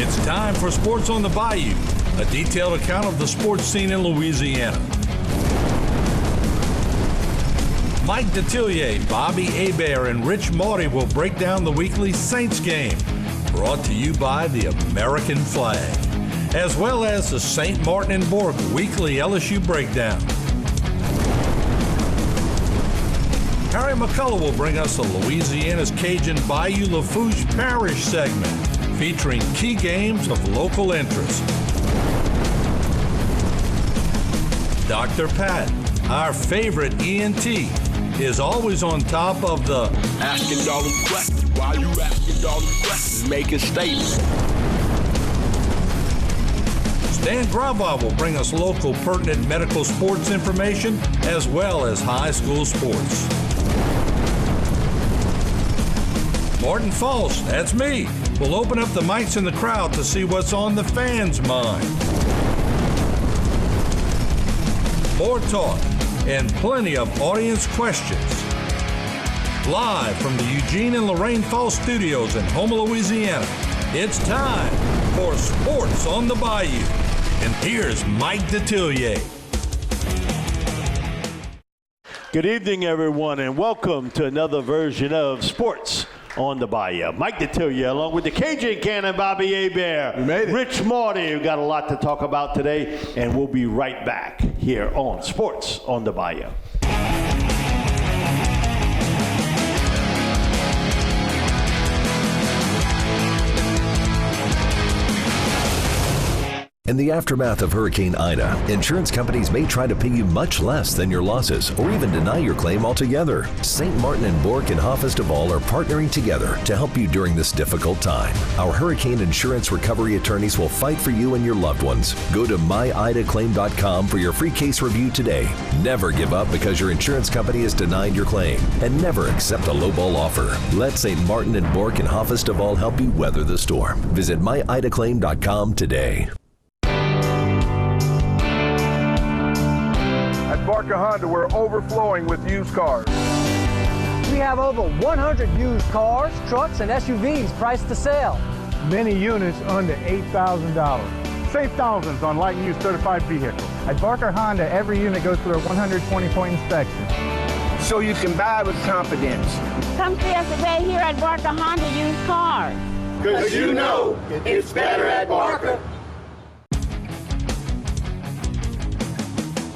It's time for Sports on the Bayou, a detailed account of the sports scene in Louisiana. Mike Detillier, Bobby Hebert, and Rich Maury will break down the weekly Saints game, brought to you by the American flag, as well as the St. Martin and Bourke weekly LSU breakdown. Harry McCullough will bring us the Louisiana's Cajun Bayou Lafourche Parish segment, featuring key games of local interest. Dr. Pat, our favorite ENT, is always on top of the asking all them questions. Why you asking all them questions? Making statements. Stan Graba will bring us local pertinent medical sports information as well as high school sports. Martin False, that's me, will open up the mics in the crowd to see what's on the fans' mind. More talk and plenty of audience questions. Live from the Eugene and Lorraine Falls studios in Houma, Louisiana, it's time for Sports on the Bayou. And here's Mike Detillier. Good evening, everyone, and welcome to another version of Sports on the Bayou. Mike Detillier, along with the Cajun Cannon, Bobby Hebert, Rich Maury. We've got a lot to talk about today, and we'll be right back here on Sports on the Bayou. In the aftermath of Hurricane Ida, insurance companies may try to pay you much less than your losses or even deny your claim altogether. St. Martin and Bourke and Hafiz Duval are partnering together to help you during this difficult time. Our hurricane insurance recovery attorneys will fight for you and your loved ones. Go to myidaclaim.com for your free case review today. Never give up because your insurance company has denied your claim, and never accept a lowball offer. Let St. Martin and Bourke and Hafiz Duval help you weather the storm. Visit myidaclaim.com today. Barker Honda, we're overflowing with used cars. We have over 100 used cars, trucks, and SUVs priced to sell. Many units under $8,000. Save thousands on light and used certified vehicles. At Barker Honda, every unit goes through a 120-point inspection. So you can buy with confidence. Come see us today here at Barker Honda Used Cars. Because you know it's better at Barker.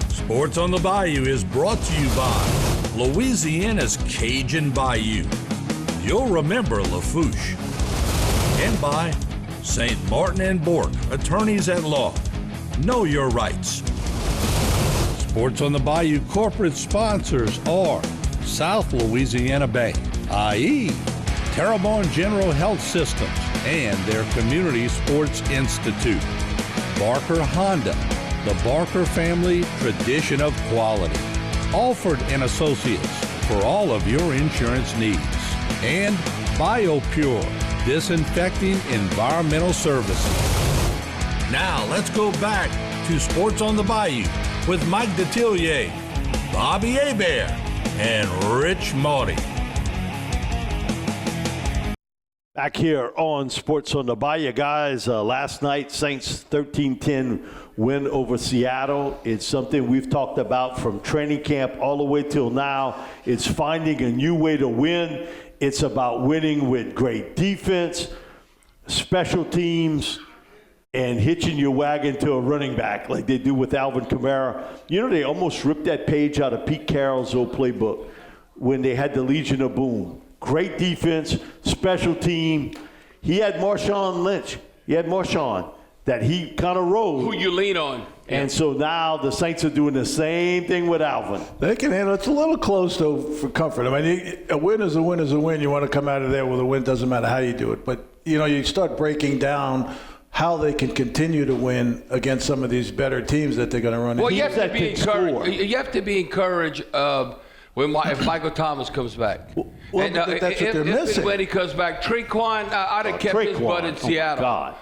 Sports on the Bayou is brought to you by Louisiana's Cajun Bayou. You'll remember Lafourche. And by St. Martin and Bourke, attorneys at law. Know your rights. Sports on the Bayou corporate sponsors are South Louisiana Bank, i.e. Terrebonne General Health Systems and their Community Sports Institute. Barker Honda, the Barker family tradition of quality. Alford and Associates for all of your insurance needs. And BioPure, disinfecting environmental services. Now let's go back to Sports on the Bayou with Mike Detillier, Bobby Hebert, and Rich Maury. Back here on Sports on the Bayou, guys. Last night, Saints 13-10 win over Seattle. It's something we've talked about from training camp all the way till now. It's finding a new way to win. It's about winning with great defense, special teams, and hitching your wagon to a running back like they do with Alvin Kamara. You know, they almost ripped that page out of Pete Carroll's old playbook when they had the Legion of Boom. Great defense, special team. He had Marshawn Lynch. He had Marshawn that he kind of rode. Who you lean on. And so now the Saints are doing the same thing with Alvin. They can handle it. It's a little close, though, for comfort. I mean, a win is a win is a win. You want to come out of there with a win. Doesn't matter how you do it. But, you know, you start breaking down how they can continue to win against some of these better teams that they're going to run into. Well, you have to be encouraged. You have to be encouraged if Michael Thomas comes back. Well, that's what they're missing. When he comes back, Traquan, I'd have kept his butt in Seattle. God.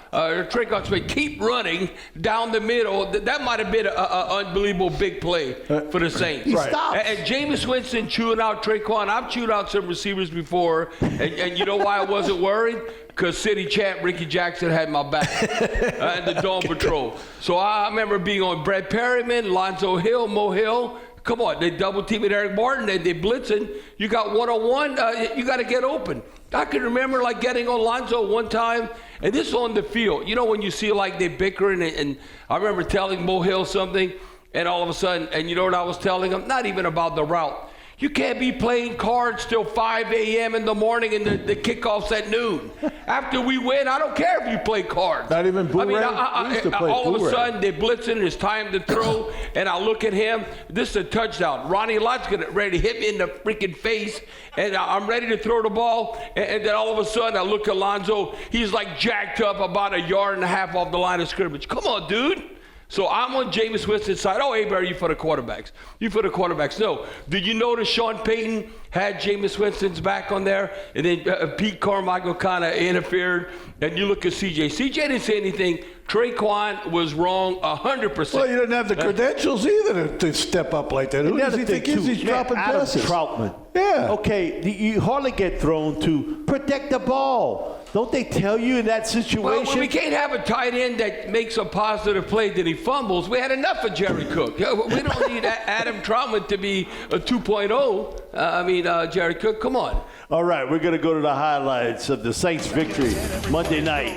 Traquan, keep running down the middle. That might have been an unbelievable big play for the Saints. He stops. And Jameis Winston chewing out Traquan. I've chewed out some receivers before, and you know why I wasn't worried? Because city champ Ricky Jackson had my back and the Dawn Patrol. So I remember being on Brett Perryman, Lonzo Hill, Mo Hill. Come on, they double teaming Eric Martin, they blitzing. You got one-on-one, you got to get open. I can remember like getting on Lonzo one time, and this on the field. You know when you see like they bickering, and I remember telling Mo Hill something, and all of a sudden, and you know what I was telling him? Not even about the route. You can't be playing cards till 5 a.m. in the morning and the kickoff's at noon. After we win, I don't care if you play cards. Not even Boo-Ray? All of a sudden, they're blitzing, it's time to throw, and I look at him, this is a touchdown. Ronnie Lott's ready to hit me in the freaking face, and I'm ready to throw the ball, and then all of a sudden, I look at Lonzo, he's like jacked up about 1.5 yards off the line of scrimmage. Come on, dude. So I'm on Jameis Winston's side. Oh, hey, Barry, you for the quarterbacks. You for the quarterbacks. No. Did you notice Sean Payton had Jameis Winston's back on there? And then Pete Carmichael kind of interfered. And you look at CJ. CJ didn't say anything. Traquan was wrong 100%. Well, you didn't have the credentials either to step up like that. Who does he think is? He's dropping passes. Troutman. Yeah. Okay, you hardly get thrown to protect the ball. Don't they tell you in that situation? Well, we can't have a tight end that makes a positive play that he fumbles. We had enough of Jerry Cook. We don't need Adam Troutman to be a 2.0. Jerry Cook, come on. All right, we're going to go to the highlights of the Saints' victory Monday night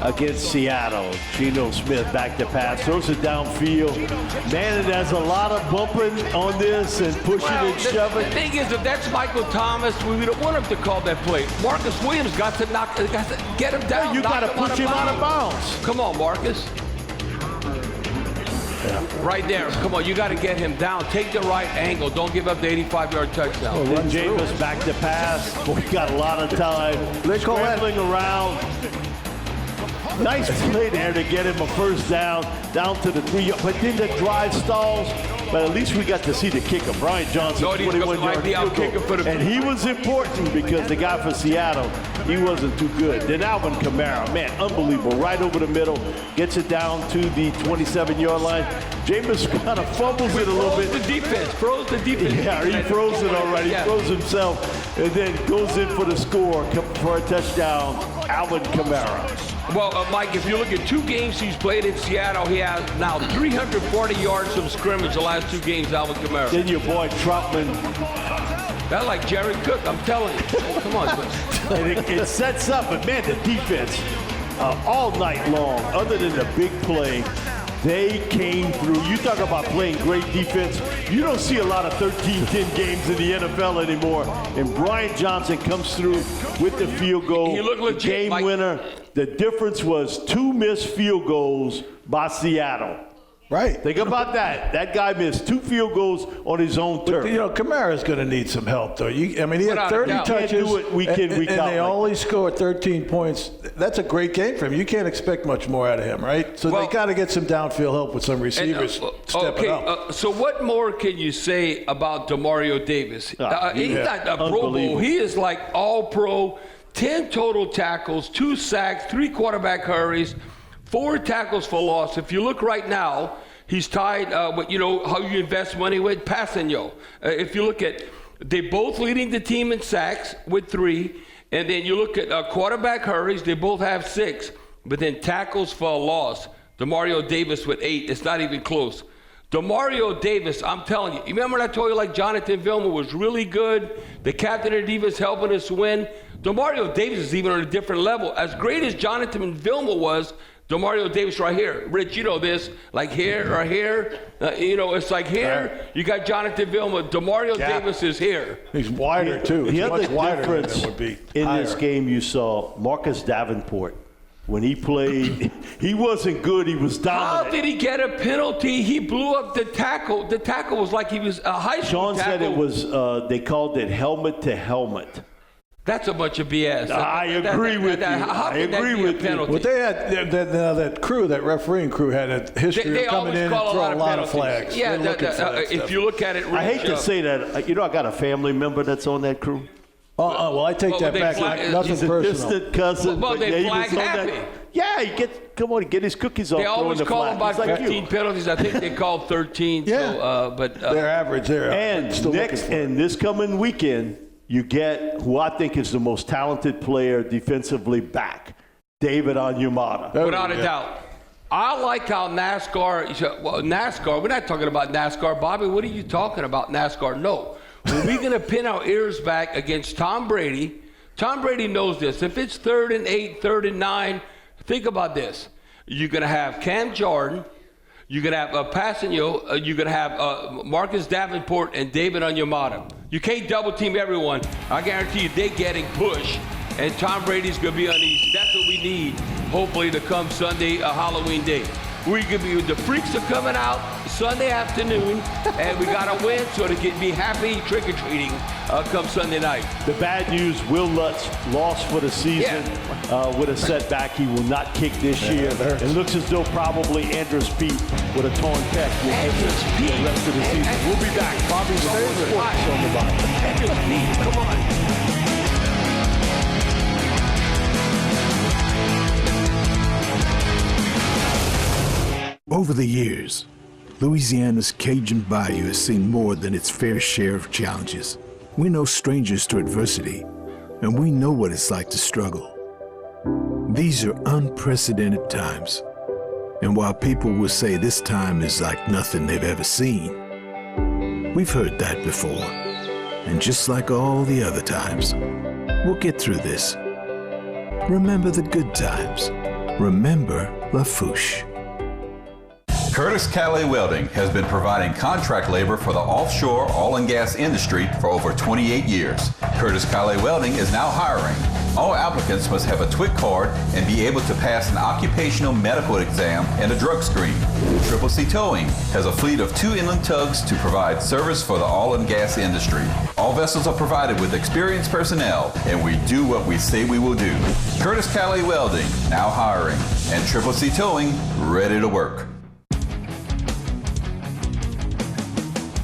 against Seattle. Geno Smith back to pass, throws it downfield. Man, it has a lot of bumping on this and pushing and shoving. The thing is, if that's Michael Thomas, we don't want him to call that play. Marcus Williams got to get him down. You got to push him out of bounds. Come on, Marcus. Yeah. Right there. Come on, you got to get him down. Take the right angle. Don't give up the 85-yard touchdown. Then Jameis back to pass. We got a lot of time. Scrambling around. Nice play there to get him a first down to the 3 yard. But then the drive stalls. But at least we got to see the kicker, Brian Johnson, 21-yard field goal. And he was important because the guy for Seattle, he wasn't too good. Then Alvin Kamara, man, unbelievable. Right over the middle, gets it down to the 27-yard line. Jameis kind of fumbles it a little bit. Froze the defense. Yeah, he froze it already. He froze himself and then goes in for the score for a touchdown, Alvin Kamara. Well, Mike, if you look at 2 games he's played in Seattle, he has now 340 yards from scrimmage the last 2 games, Alvin Kamara. Then your boy Troutman. That's like Jerry Cook, I'm telling you. Come on. And it sets up, but man, the defense all night long, other than the big play, they came through. You talk about playing great defense. You don't see a lot of 13-10 games in the NFL anymore. And Brian Johnson comes through with the field goal. He looked legit, game Mike. Winner. The difference was 2 missed field goals by Seattle. Right. Think about that. That guy missed 2 field goals on his own turf. But, Kamara's going to need some help, though. He had 30 touches, do it week in, week and out. they only scored 13 points. That's a great game for him. You can't expect much more out of him, right? So they got to get some downfield help with some receivers stepping up. So what more can you say about Demario Davis? He's not a Pro Bowl. He is like all-pro, 10 total tackles, 2 sacks, 3 quarterback hurries, 4 tackles for loss. If you look right now, he's tied with, how you invest money with Passanio. If you look at, they're both leading the team in sacks with 3. And then you look at quarterback hurries, they both have 6. But then tackles for a loss, Demario Davis with 8. It's not even close. Demario Davis, I'm telling you, remember when I told you like Jonathan Vilma was really good? The captain of the defense helping us win? Demario Davis is even on a different level. As great as Jonathan Vilma was, Demario Davis right here. Rich, you know this, like here or here. It's like here. You got Jonathan Vilma. Demario Davis is here. He's wider, too. The other much wider difference than it would be in higher. this game you saw, Marcus Davenport. When he played, he wasn't good. He was dominant. How did he get a penalty? He blew up the tackle. The tackle was like he was a high school Sean tackle. said it was, they called it helmet to helmet. That's a bunch of BS. I agree with you. I agree with you. But they had that crew, that refereeing crew, had a history of coming in and throwing a lot of flags. Yeah, if you look at it, I hate to say that. I got a family member that's on that crew. Well, I take that back. Nothing personal. Distant cousin. Well, they flag happy. Yeah, he get his cookies off. They always call him about 15 penalties. I think they called 13. Yeah, so, but they're average there. And this coming weekend, you get who I think is the most talented player defensively back, David Onyemata. Without a doubt. I like how NASCAR, we're not talking about NASCAR. Bobby, what are you talking about, NASCAR? No. When we're going to pin our ears back against Tom Brady, Tom Brady knows this. If it's 3rd and 8, 3rd and 9, think about this. You're going to have Cam Jordan. You're going to have Passanio. You're going to have Marcus Davenport and David Onyemata. You can't double team everyone. I guarantee you they're getting pushed, and Tom Brady's going to be uneasy. That's what we need, hopefully, to come Sunday, Halloween day. The freaks are coming out Sunday afternoon, and we got to win so they can be happy trick-or-treating come Sunday night. The bad news, Will Lutz lost for the season with a setback. He will not kick this year. It looks as though probably Andrus Peat with a torn pec will miss the rest of the season. We'll be back. Bobby's favorite sports on the body. Andrus Peat, come on. Over the years, Louisiana's Cajun Bayou has seen more than its fair share of challenges. We're no strangers to adversity, and we know what it's like to struggle. These are unprecedented times, and while people will say this time is like nothing they've ever seen, we've heard that before. And just like all the other times, we'll get through this. Remember the good times. Remember Lafouche. Curtis Calais Welding has been providing contract labor for the offshore oil and gas industry for over 28 years. Curtis Calais Welding is now hiring. All applicants must have a TWIC card and be able to pass an occupational medical exam and a drug screen. Triple C Towing has a fleet of 2 inland tugs to provide service for the oil and gas industry. All vessels are provided with experienced personnel, and we do what we say we will do. Curtis Calais Welding, now hiring, and Triple C Towing, ready to work.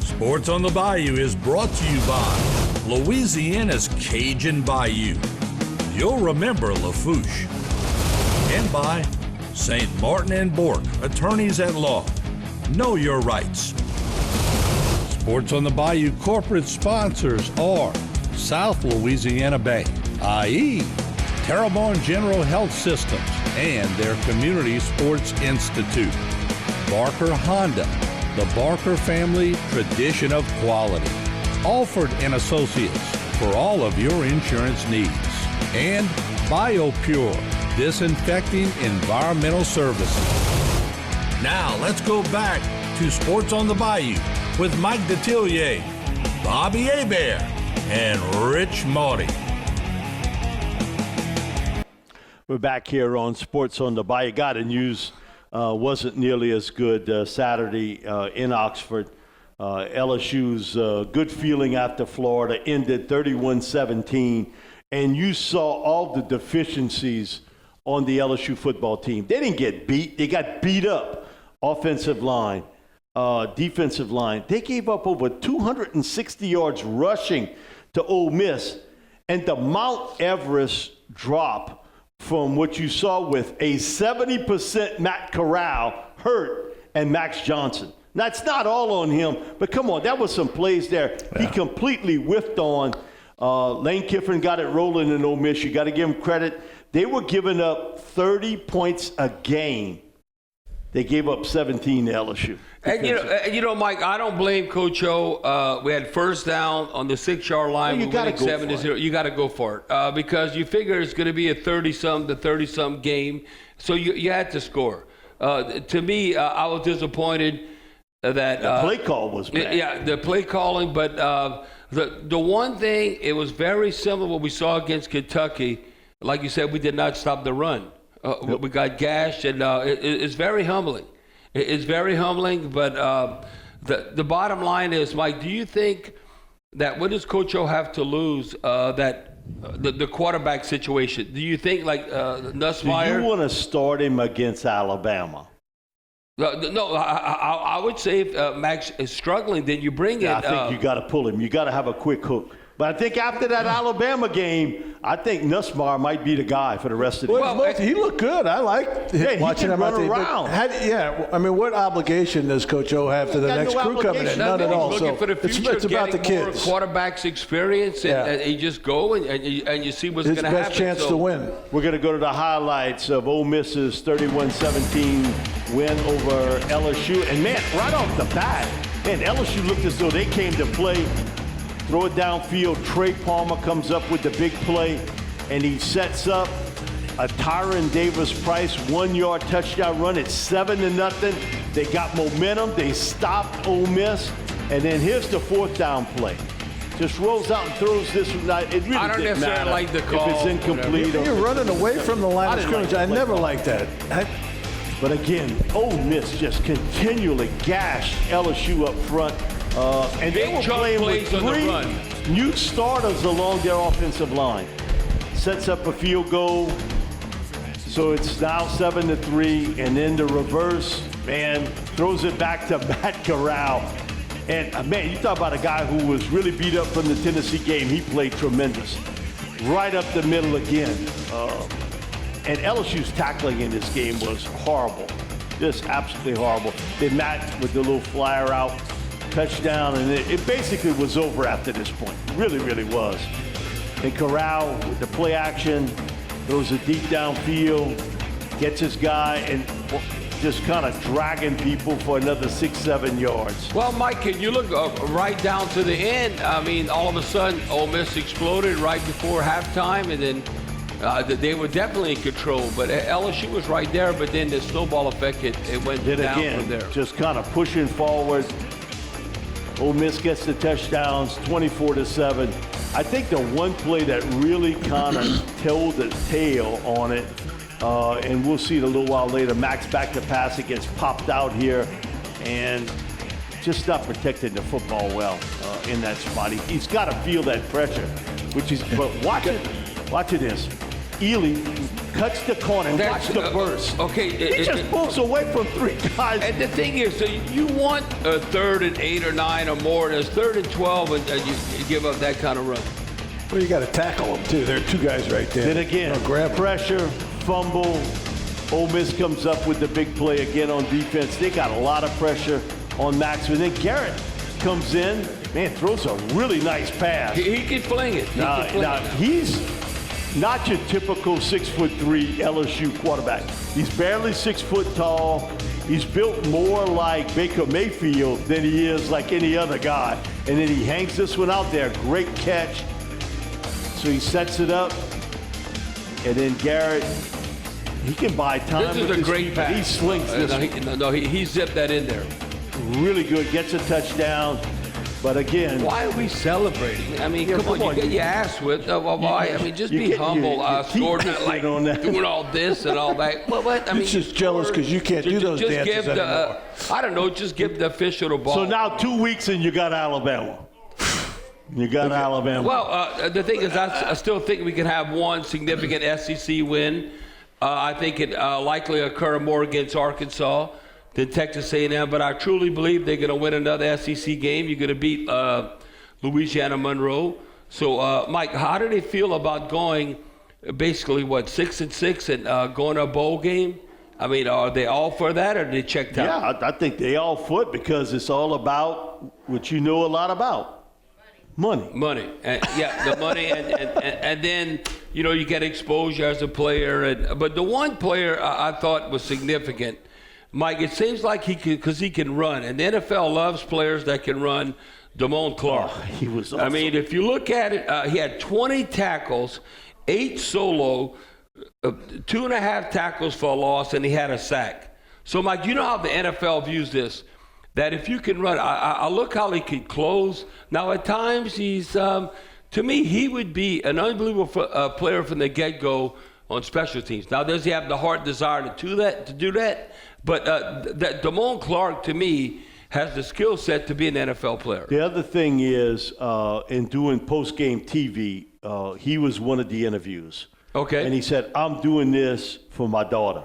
Sports on the Bayou is brought to you by Louisiana's Cajun Bayou. You'll remember Lafouche. And by St. Martin and Bourke, attorneys at law. Know your rights. Sports on the Bayou corporate sponsors are South Louisiana Bank, i.e. Terrebonne General Health Systems and their Community Sports Institute. Barker Honda, the Barker family tradition of quality. Alford and Associates for all of your insurance needs. And BioPure, disinfecting environmental services. Now let's go back to Sports on the Bayou with Mike Detillier, Bobby Hebert, and Rich Maury. We're back here on Sports on the Bayou. Got a news. Wasn't nearly as good Saturday in Oxford. LSU's good feeling after Florida ended 31-17, and you saw all the deficiencies on the LSU football team. They didn't get beat. They got beat up. Offensive line, defensive line. They gave up over 260 yards rushing to Ole Miss, and the Mount Everest drop from what you saw with a 70% Matt Corral hurt and Max Johnson. Now, it's not all on him, but come on, that was some plays there. Yeah. He completely whiffed on. Lane Kiffin got it rolling in Ole Miss. You got to give him credit. They were giving up 30 points a game. They gave up 17 to LSU. And you know, Mike, I don't blame Coach O. We had first down on the 6-yard line. Well, you got to go 7-0. You got to go for it because you figure it's going to be a 30-some game, so you had to score. To me, I was disappointed that the play call was bad. Yeah, the play calling, but the one thing, it was very similar to what we saw against Kentucky. Like you said, we did not stop the run. We got gashed, and it's very humbling. It's very humbling, but the bottom line is, Mike, do you think that what does Coach O have to lose that the quarterback situation. Do you think like Nussmeier? Do you want to start him against Alabama? No, I would say if Max is struggling, then you bring I it. think you got to pull him. You got to have a quick hook. But I think after that Alabama game, I think Nussmeier might be the guy for the rest of the year. He looked good. I liked watching him run around. I mean, what obligation does Coach O have to the next crew coming in? None at all. Looking for the future, it's about the kids. More quarterbacks experience, and you just go and you see what's going to happen. His best chance to win. We're going to go to the highlights of Ole Miss's 31-17 win over LSU. And, man, right off the bat, LSU looked as though they came to play. Throw it downfield. Trey Palmer comes up with the big play, and he sets up a Tyron Davis-Price 1-yard touchdown run. It's 7-0. They got momentum. They stopped Ole Miss. And then here's the fourth down play. Just rolls out and throws this. It really I don't necessarily like the call. If it's incomplete. You're running away from the line of scrimmage. I never liked that. But again, Ole Miss just continually gashed LSU up front. And they were playing with 3 new starters along their offensive line. Sets up a field goal. So it's now 7-3. And then the reverse, man, throws it back to Matt Corral. And, man, you talk about a guy who was really beat up from the Tennessee game. He played tremendous. Right up the middle again. And LSU's tackling in this game was horrible. Just absolutely horrible. They matched with the little flyer out. Touchdown, and it basically was over after this point. It really, really was. And Corral with the play action, throws it deep downfield, gets his guy, and just kind of dragging people for another 6-7 yards. Well, Mike, can you look right down to the end? I mean, all of a sudden, Ole Miss exploded right before halftime, and then they were definitely in control. But LSU was right there, but then the snowball effect, it went down from there. Just kind of pushing forward. Ole Miss gets the touchdowns, 24-7. I think the one play that really kind of told the tale on it, and we'll see it a little while later, Max back to pass, it gets popped out here, and just not protecting the football well in that spot. He's got to feel that pressure, which is, but watch this. Ely cuts the corner, watch the burst. Okay. He just pulls away from 3 guys. And the thing is, so you want a 3rd and 8 or 9 or more. There's 3rd and 12, and you give up that kind of run. Well, you got to tackle them, too. There are 2 guys right there. Then again, grab pressure, fumble. Ole Miss comes up with the big play again on defense. They got a lot of pressure on Max. And then Garrett comes in, man, throws a really nice pass. He can fling it. He's not your typical 6'3" LSU quarterback. He's barely 6 foot tall. He's built more like Baker Mayfield than he is like any other guy. And then he hangs this one out there. Great catch. So he sets it up. And then Garrett, he can buy time. This is a great pass. He slings this. He zipped that in there. Really good. Gets a touchdown. But again, why are we celebrating? I mean, come on, you get your ass whipped. Why? I mean, just be humble. Scored like doing all this and all that. What? I mean, he's just jealous because you can't do those dances anymore. I don't know. Just give the official the ball. So now 2 weeks and you got Alabama. You got Alabama. Well, the thing is, I still think we can have one significant SEC win. I think it likely occur more against Arkansas than Texas A&M, but I truly believe they're going to win another SEC game. You're going to beat Louisiana Monroe. So, Mike, how do they feel about going basically, 6-6 and going to a bowl game? I mean, are they all for that, or are they checked out? Yeah, I think they all for it because it's all about what you know a lot about. Money. The money, and then, you get exposure as a player. But the one player I thought was significant, Mike, it seems like he can run, and the NFL loves players that can run. Damone Clark. Oh, he was awesome. I mean, if you look at it, he had 20 tackles, 8 solo, 2.5 tackles for a loss, and he had a sack. So, Mike, you know how the NFL views this, that if you can run, I look how he can close. Now, at times, he's, to me, he would be an unbelievable player from the get-go on special teams. Now, does he have the heart desire to do that? But that Damone Clark, to me, has the skill set to be an NFL player. The other thing is, in doing post-game TV, he was one of the interviews. Okay. And he said, I'm doing this for my daughter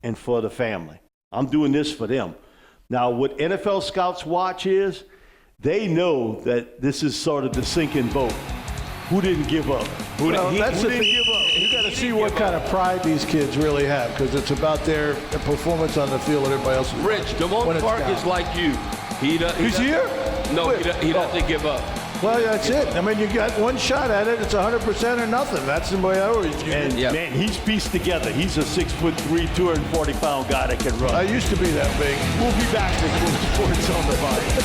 and for the family. I'm doing this for them. Now, what NFL scouts watch is they know that this is sort of the sinking boat. Who didn't give up? Who didn't give up? You got to see what kind of pride these kids really have, because it's about their performance on the field and everybody else. Rich, Damone Park is like you. He's here? No, he doesn't give up. Well, that's it. I mean, you got one shot at it. It's 100% or nothing. That's the way I always view it. And, man, he's pieced together. He's a 6'3", 240-pound guy that can run. I used to be that big. We'll be back with Sports on the Bayou.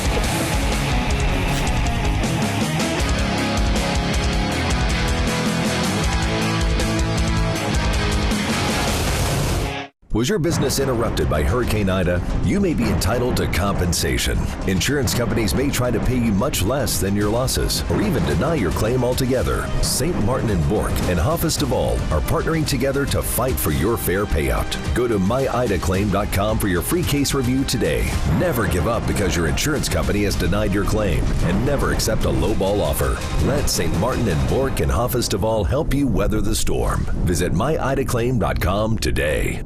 Was your business interrupted by Hurricane Ida? You may be entitled to compensation. Insurance companies may try to pay you much less than your losses, or even deny your claim altogether. St. Martin and Bork and Hafiz Duval are partnering together to fight for your fair payout. Go to myidaclaim.com for your free case review today. Never give up because your insurance company has denied your claim, and never accept a lowball offer. Let St. Martin and Bork and Hafiz Duval help you weather the storm. Visit myidaclaim.com today.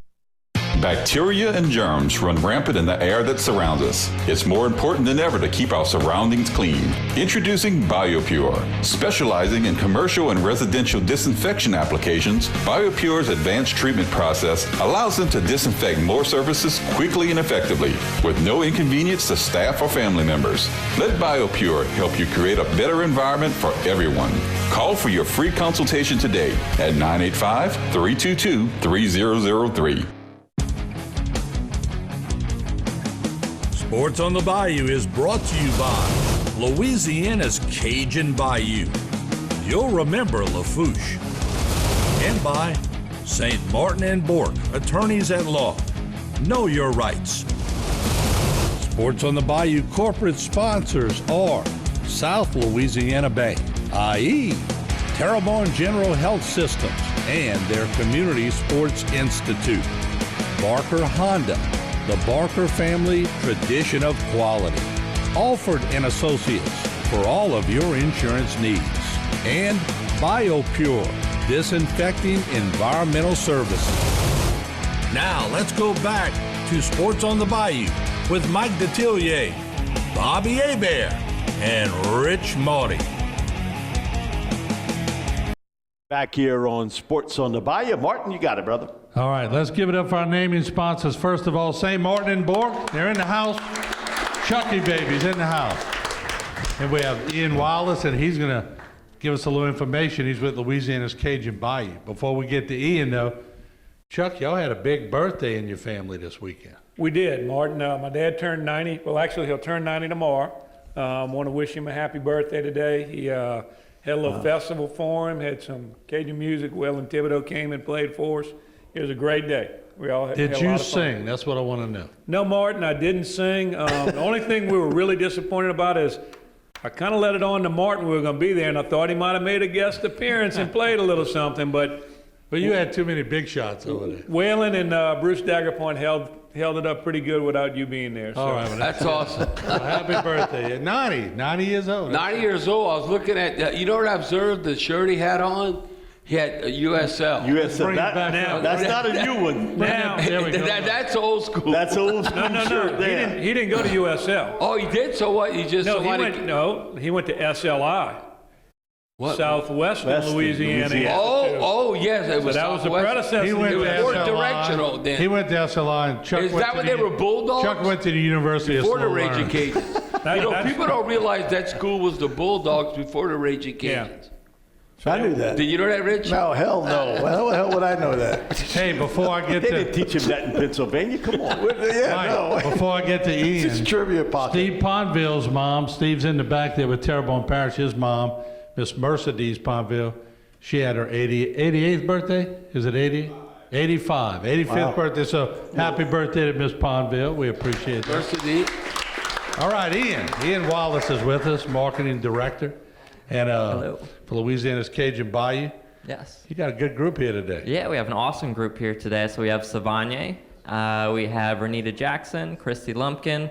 Bacteria and germs run rampant in the air that surrounds us. It's more important than ever to keep our surroundings clean. Introducing BioPure. Specializing in commercial and residential disinfection applications, BioPure's advanced treatment process allows them to disinfect more surfaces quickly and effectively, with no inconvenience to staff or family members. Let BioPure help you create a better environment for everyone. Call for your free consultation today at 985-322-3003. Sports on the Bayou is brought to you by Louisiana's Cajun Bayou. You'll remember Lafouche. And by St. Martin and Bork, attorneys at law. Know your rights. Sports on the Bayou corporate sponsors are South Louisiana Bank, i.e. Terrebonne General Health Systems and their Community Sports Institute. Barker Honda, the Barker family tradition of quality. Alford & Associates for all of your insurance needs. And BioPure, disinfecting environmental services. Now let's go back to Sports on the Bayou with Mike Detillier, Bobby Hebert, and Rich Maury. Back here on Sports on the Bayou. Martin, you got it, brother. All right, let's give it up for our naming sponsors. First of all, St. Martin and Bork, they're in the house. Chucky Baby's in the house. And we have Ian Wallace, and he's going to give us a little information. He's with Louisiana's Cajun Bayou. Before we get to Ian, though, Chuck, y'all had a big birthday in your family this weekend. We did, Martin. My dad turned 90. Well, actually, he'll turn 90 tomorrow. Want to wish him a happy birthday today. He had a little festival for him, had some Cajun music. Will and Thibodeau came and played for us. It was a great day. We all had a lot of fun. Did you sing? That's what I want to know. No, Martin, I didn't sing. The only thing we were really disappointed about is I kind of let it on to Martin we were going to be there, and I thought he might have made a guest appearance and played a little something, but you had too many big shots over there. Whalen and Bruce Daggerpoint held it up pretty good without you being there. So. All right, well, that's awesome. Well, happy birthday. 90 years old. 90 years old. I was looking at, you know what I observed? The shirt he had on? He had a USL. USL. That's not a new one. Now, that's old school. That's old school. No. He didn't go to USL. Oh, he did? So what? He just he went to SLI. What? Southwestern Louisiana. Oh, yes. It was that was the predecessor. He went it was to more SLI. directional then. He went to SLI, and Chuck Is went that to when they were Bulldogs? Chuck went to the University before of the Slow Raging Learners. Cajuns. People don't realize that school was the Bulldogs before the Raging Cajuns. Yeah. I knew that. Did you know that, Rich? No, hell no. How the hell would I know that? Hey, before I get They didn't teach him that in Pennsylvania. Come on. No. Before I get to Ian, it's trivia pocket. Steve Ponville's mom, Steve's in the back there with Terrebonne Parish, his mom, Miss Mercedes Ponville, she had her 88th birthday? Is it 80? 85. 85th birthday. So happy birthday to Miss Ponville. We appreciate that. Mercedes. All right, Ian. Ian Wallace is with us, marketing director. And for Louisiana's Cajun Bayou. Yes. You got a good group here today. Yeah, we have an awesome group here today. So we have Savanye, we have Renita Jackson, Christy Lumpkin,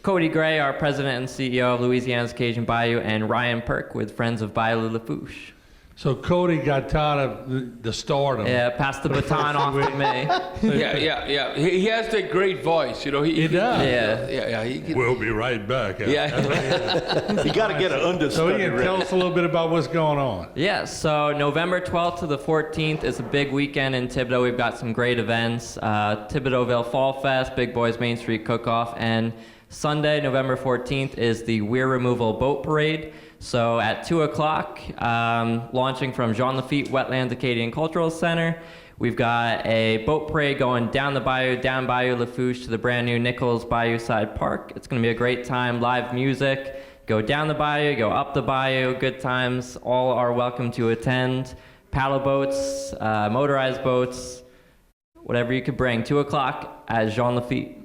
Cody Gray, our president and CEO of Louisiana's Cajun Bayou, and Ryan Perk with Friends of Bayou Lafouche. So Cody got tired of the stardom. Yeah, passed the baton off to me. Yeah. He has that great voice, you know. He does. Yeah. We'll be right back. Yeah. You got to get an understudy. So you can tell us a little bit about what's going on. Yeah, so November 12th to the 14th is a big weekend in Thibodaux. We've got some great events. Thibodauxville Fall Fest, Big Boys Main Street Cook-Off, and Sunday, November 14th is the Weir Removal Boat Parade. So at 2 o'clock, launching from Jean Lafitte Wetlands Acadian Cultural Center, we've got a boat parade going down the bayou, down Bayou Lafouche to the brand new Nichols Bayou Side Park. It's going to be a great time, live music. Go down the bayou, go up the bayou, good times. All are welcome to attend. Paddle boats, motorized boats, whatever you could bring. 2 o'clock at Jean Lafitte.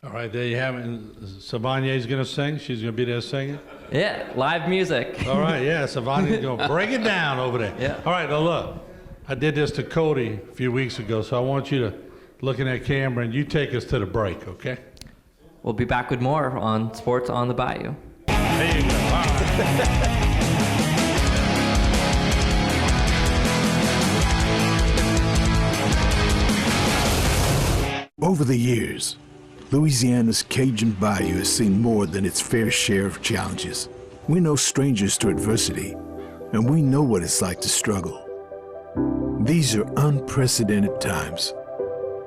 All right, there you have it. Savannah's going to sing. She's going to be there singing. Yeah, live music. All right, yeah, Savannah's going to break it down over there. Yeah. All right, now look, I did this to Cody a few weeks ago, so I want you to look in that camera and you take us to the break, okay? We'll be back with more on Sports on the Bayou. There you go. All right. Over the years, Louisiana's Cajun Bayou has seen more than its fair share of challenges. We're no strangers to adversity, and we know what it's like to struggle. These are unprecedented times,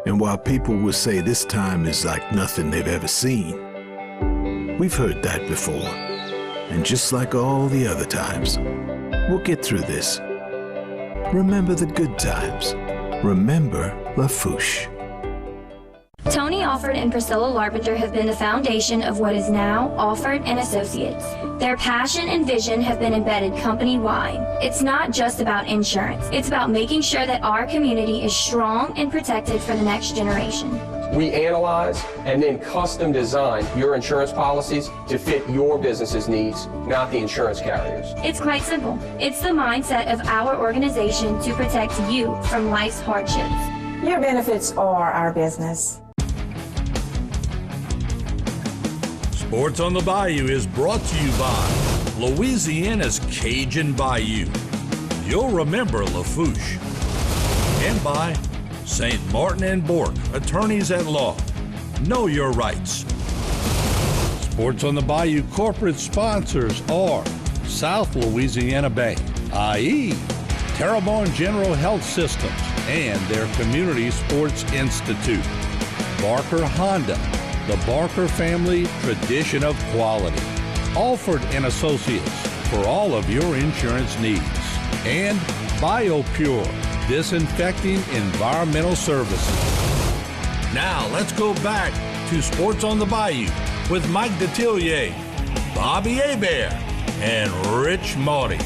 and while people will say this time is like nothing they've ever seen, we've heard that before. And just like all the other times, we'll get through this. Remember the good times. Remember Lafouche. Tony Alford and Priscilla Larpenter have been the foundation of what is now Alford & Associates. Their passion and vision have been embedded company-wide. It's not just about insurance. It's about making sure that our community is strong and protected for the next generation. We analyze and then custom design your insurance policies to fit your business's needs, not the insurance carriers. It's quite simple. It's the mindset of our organization to protect you from life's hardships. Your benefits are our business. Sports on the Bayou is brought to you by Louisiana's Cajun Bayou. You'll remember Lafouche. And by St. Martin and Bourke, attorneys at law. Know your rights. Sports on the Bayou corporate sponsors are South Louisiana Bank, i.e. Terrebonne General Health Systems and their Community Sports Institute. Barker Honda, the Barker family tradition of quality. Alford and Associates for all of your insurance needs. And BioPure, disinfecting environmental services. Now let's go back to Sports on the Bayou with Mike Detillier, Bobby Hebert, and Rich Maury.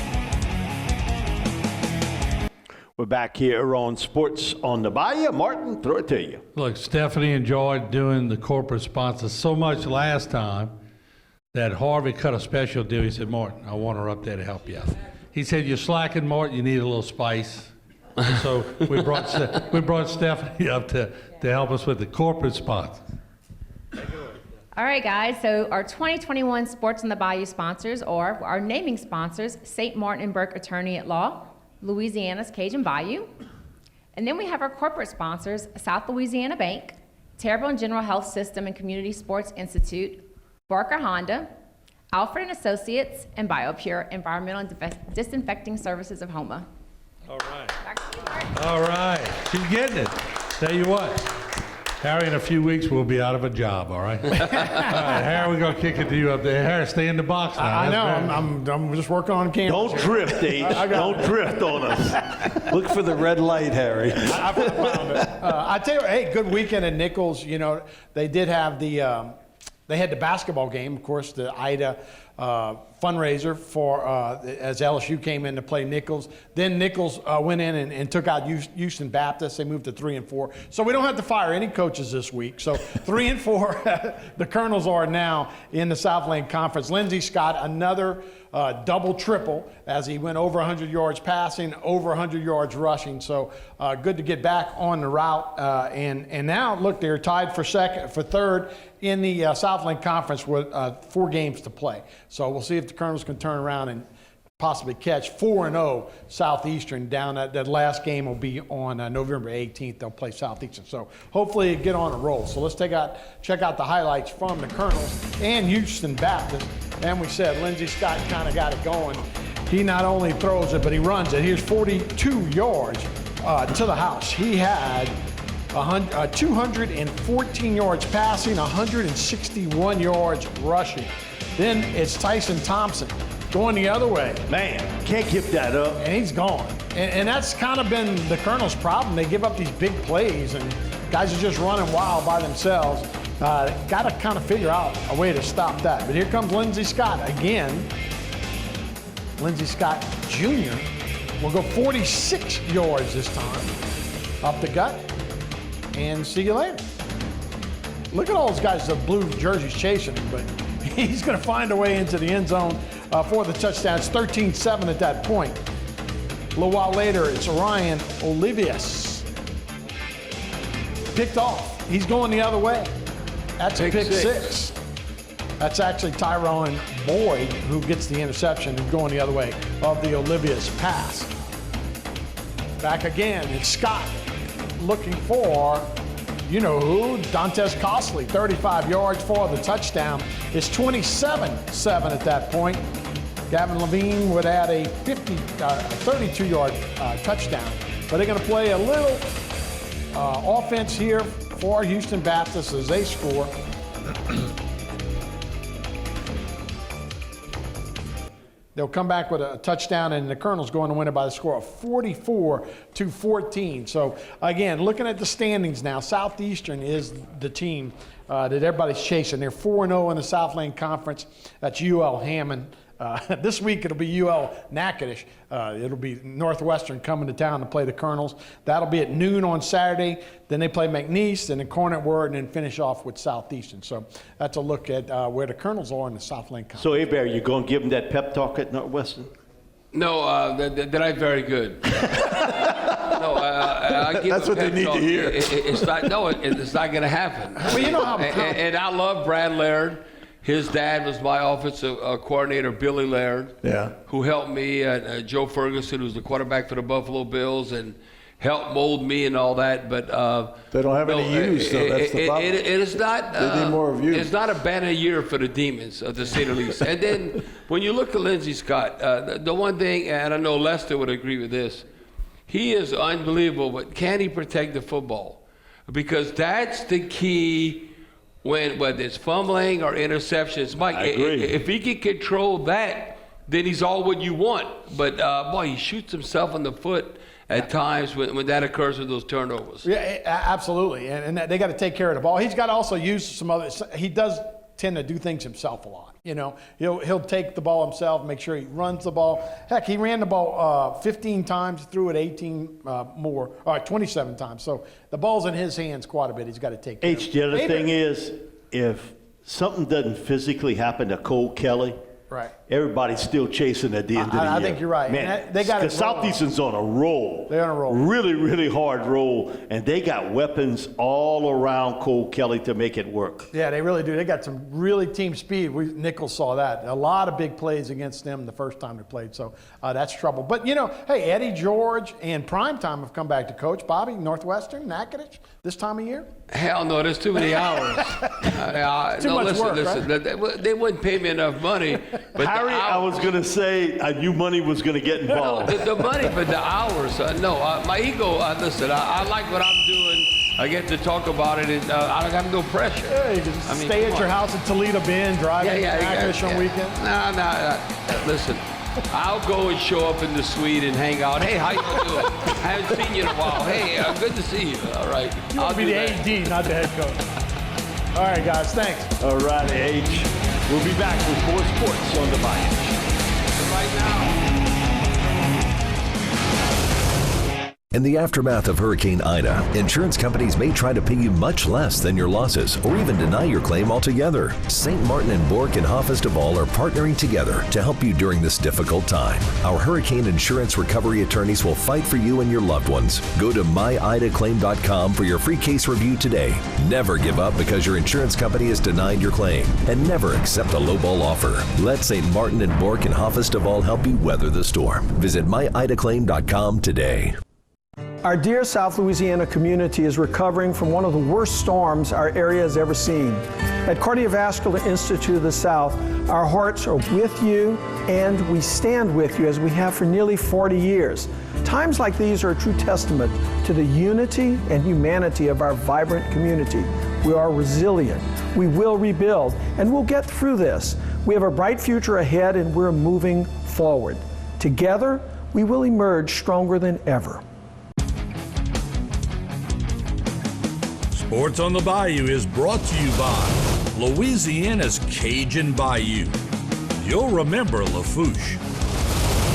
We're back here on Sports on the Bayou. Martin, throw it to you. Look, Stephanie enjoyed doing the corporate sponsors so much last time that Harvey cut a special deal. He said, Martin, I want her up there to help you out. He said, you're slacking, Martin, you need a little spice. And so we brought Stephanie up to help us with the corporate sponsors. All right, guys, so our 2021 Sports on the Bayou sponsors are our naming sponsors, St. Martin and Burke Attorney at Law, Louisiana's Cajun Bayou. And then we have our corporate sponsors, South Louisiana Bank, Terrebonne General Health System and Community Sports Institute, Barker Honda, Alfred & Associates, and BioPure Environmental and Disinfecting Services of Houma. All right. All right. She's getting it. Tell you what, Harry, in a few weeks, we'll be out of a job, all right? All right, Harry, we're going to kick it to you up there. Harry, stay in the box now. I know. I'm just working on camera. Don't drift, H. Don't drift on us. Look for the red light, Harry. I found it. I tell you, hey, good weekend at Nichols. You know, they did have they had the basketball game, of course, the Ida fundraiser for as LSU came in to play Nichols. Then Nichols went in and took out Houston Baptist. They moved to 3-4. So we don't have to fire any coaches this week. So 3-4, the Colonels are now in the Southland Conference. Lindsey Scott, another double, triple, as he went over 100 yards passing, over 100 yards rushing. So good to get back on the route. And now, look, they're tied for third in the Southland Conference with 4 games to play. So we'll see if the Colonels can turn around and possibly catch 4-0 Southeastern down. That last game will be on November 18th. They'll play Southeastern. So hopefully get on a roll. So let's check out the highlights from the Colonels and Houston Baptist. And we said Lindsey Scott kind of got it going. He not only throws it, but he runs it. Here's 42 yards to the house. He had 214 yards passing, 161 yards rushing. Then it's Tyson Thompson going the other way. Man, can't give that up. And he's gone. And that's kind of been the Colonels' problem. They give up these big plays, and guys are just running wild by themselves. Got to kind of figure out a way to stop that. But here comes Lindsey Scott again. Lindsey Scott Jr. will go 46 yards this time. Up the gut. And see you later. Look at all those guys, the blue jerseys chasing him, but he's going to find a way into the end zone for the touchdown. It's 13-7 at that point. A little while later, it's Ryan Olivius. Picked off. He's going the other way. That's a pick six. That's actually Tyrone Boyd who gets the interception and going the other way of the Olivius pass. Back again, it's Scott looking for, you know who, Dantes Costley, 35 yards for the touchdown. It's 27-7 at that point. Gavin Levine would add a 32-yard touchdown. But they're going to play a little offense here for Houston Baptist as they score. They'll come back with a touchdown, and the Colonels going to win it by the score of 44-14. So, again, looking at the standings now, Southeastern is the team that everybody's chasing. They're 4-0 in the Southland Conference. That's UL Hammond. This week it'll be UL Natchitoches. It'll be Northwestern coming to town to play the Colonels. That'll be at noon on Saturday. Then they play McNeese, then the Cornet Word, and then finish off with Southeastern. So that's a look at where the Colonels are in the Southland Conference. So, Abear, you going to give them that pep talk at Northwestern? No, that ain't very good. I give That's what they need to hear. It's not going to happen. Well, you know how. And I love Brad Laird. His dad was my offensive coordinator, Billy Laird, who helped me, Joe Ferguson, who's the quarterback for the Buffalo Bills, and helped mold me and all that. But they don't have any use, though. That's the problem. It is not. They need more of you. It's not a banner year for the Demons, to say the least. And then when you look at Lindsey Scott, the one thing, and I know Lester would agree with this, he is unbelievable. But can he protect the football? Because that's the key. Whether it's fumbling or interceptions, Mike, if he can control that, then he's all what you want. But, boy, he shoots himself in the foot at times when that occurs with those turnovers. Yeah, absolutely. And they got to take care of the ball. He's got to also use some other – he does tend to do things himself a lot. You know, he'll take the ball himself, make sure he runs the ball. Heck, he ran the ball 15 times, threw it 18 more, 27 times. So the ball's in his hands quite a bit. He's got to take care of it. The other thing is, if something doesn't physically happen to Cole Kelly, right, everybody's still chasing at the end of the year. I think you're right. Man, they got because Southeastern's on a roll. They're on a roll. Really, really hard roll, and they got weapons all around Cole Kelly to make it work. Yeah, they really do. They got some really team speed. Nichols saw that. A lot of big plays against them the first time they played, so that's trouble. But, you know, hey, Eddie George and Primetime have come back to coach. Bobby, Northwestern, Natchitoches, this time of year? Hell no, there's too many hours. Too much work, right? They wouldn't pay me enough money. But Harry, I was going to say you money was going to get involved. No, the money, but the hours. My ego, listen, I like what I'm doing. I get to talk about it, and I got no pressure. Yeah, you can stay at your house at Toledo Bend, drive to Natchitoches on weekend. No, listen. I'll go and show up in the suite and hang out. Hey, how you doing? I haven't seen you in a while. Hey, good to see you. All right. I'll be the AD, not the head coach. All right, guys. Thanks. All right, H. We'll be back with more sports on the Bayou. Right now. In the aftermath of Hurricane Ida, insurance companies may try to pay you much less than your losses or even deny your claim altogether. St. Martin and Bork and Hoffest of All are partnering together to help you during this difficult time. Our hurricane insurance recovery attorneys will fight for you and your loved ones. Go to myidaclaim.com for your free case review today. Never give up because your insurance company has denied your claim, and never accept a lowball offer. Let St. Martin and Bork and Hoffest of All help you weather the storm. Visit myidaclaim.com today. Our dear South Louisiana community is recovering from one of the worst storms our area has ever seen. At Cardiovascular Institute of the South, our hearts are with you and we stand with you as we have for nearly 40 years. Times like these are a true testament to the unity and humanity of our vibrant community. We are resilient, we will rebuild, and we'll get through this. We have a bright future ahead and we're moving forward. Together, we will emerge stronger than ever. Sports on the Bayou is brought to you by Louisiana's Cajun Bayou. You'll remember Lafourche.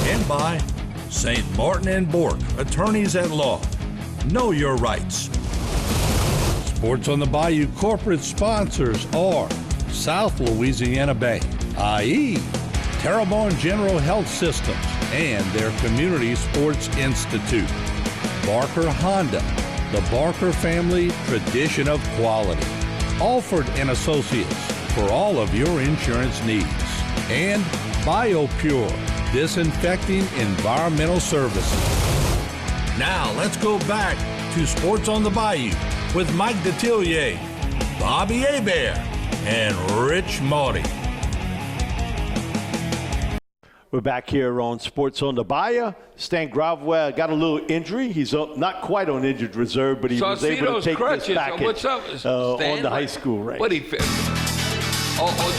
And by St. Martin and Bork, attorneys at law. Know your rights. Sports on the Bayou corporate sponsors are South Louisiana Bank, i.e. Terrebonne General Health Systems and their Community Sports Institute. Barker Honda, the Barker family tradition of quality. Alford and Associates for all of your insurance needs. And BioPure, disinfecting environmental services. Now let's go back to Sports on the Bayou with Mike Detillier, Bobby Hebert, and Rich Maury. We're back here on Sports on the Bayou. Stan Gravwell got a little injury. He's up, not quite on injured reserve, but he was able to take crutches. this back What's up, on the high school race. What he fit?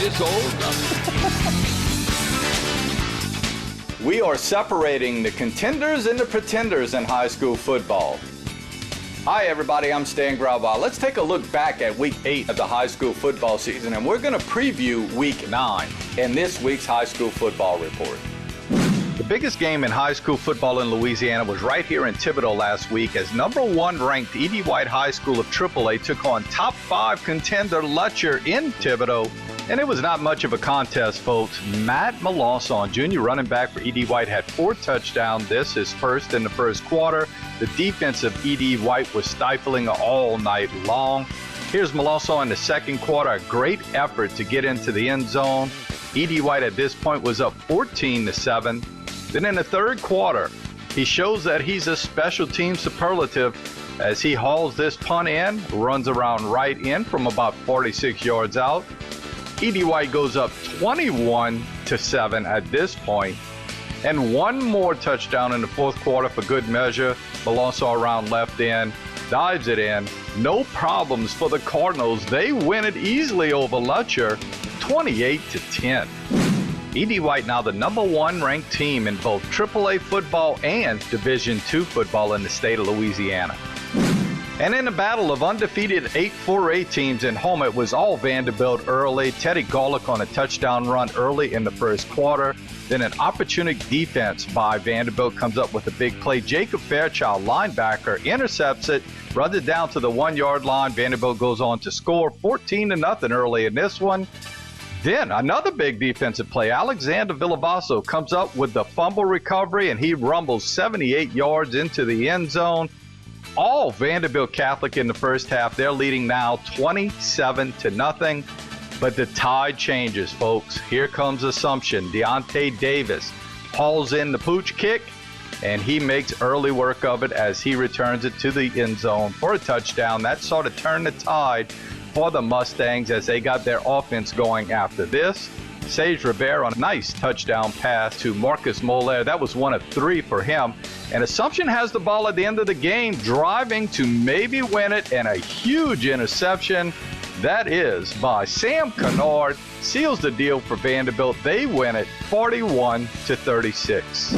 This old? We are separating the contenders and the pretenders in high school football. Hi everybody, I'm Stan Graubaugh. Let's take a look back at week 8 of the high school football season, and we're going to preview week 9 in this week's high school football report. The biggest game in high school football in Louisiana was right here in Thibodaux last week as #1 ranked E.D. White High School of AAA took on top 5 contender Lutcher in Thibodaux. And it was not much of a contest, folks. Matt Malosson, junior running back for E.D. White, had 4 touchdowns. This his first in the first quarter. The defense of E.D. White was stifling all night long. Here's Malosson in the second quarter, a great effort to get into the end zone. E.D. White at this point was up 14-7. Then in the third quarter, he shows that he's a special team superlative as he hauls this punt in, runs around right in from about 46 yards out. E.D. White goes up 21-7 at this point, and one more touchdown in the fourth quarter for good measure. Malosson around left end, dives it in. No problems for the Cardinals. They win it easily over Lutcher, 28-10. E.D. White now the #1 ranked team in both AAA football and Division II football in the state of Louisiana. And in a battle of undefeated 8-4A teams in home, it was all Vanderbilt early. Teddy Garlick on a touchdown run early in the first quarter. Then an opportunistic defense by Vanderbilt comes up with a big play. Jacob Fairchild, linebacker, intercepts it, runs it down to the 1-yard line. Vanderbilt goes on to score 14-0 early in this one. Then another big defensive play. Alexander Villavaso comes up with the fumble recovery, and he rumbles 78 yards into the end zone. All Vanderbilt Catholic in the first half. They're leading now 27-0. But the tide changes, folks. Here comes Assumption. Deontay Davis hauls in the pooch kick, and he makes early work of it as he returns it to the end zone for a touchdown. That sort of turned the tide for the Mustangs as they got their offense going after this. Sage Rivera on a nice touchdown pass to Marcus Moller. That was 1 of 3 for him. And Assumption has the ball at the end of the game, driving to maybe win it, and a huge interception. That is by Sam Kennard. Seals the deal for Vanderbilt. They win it 41-36.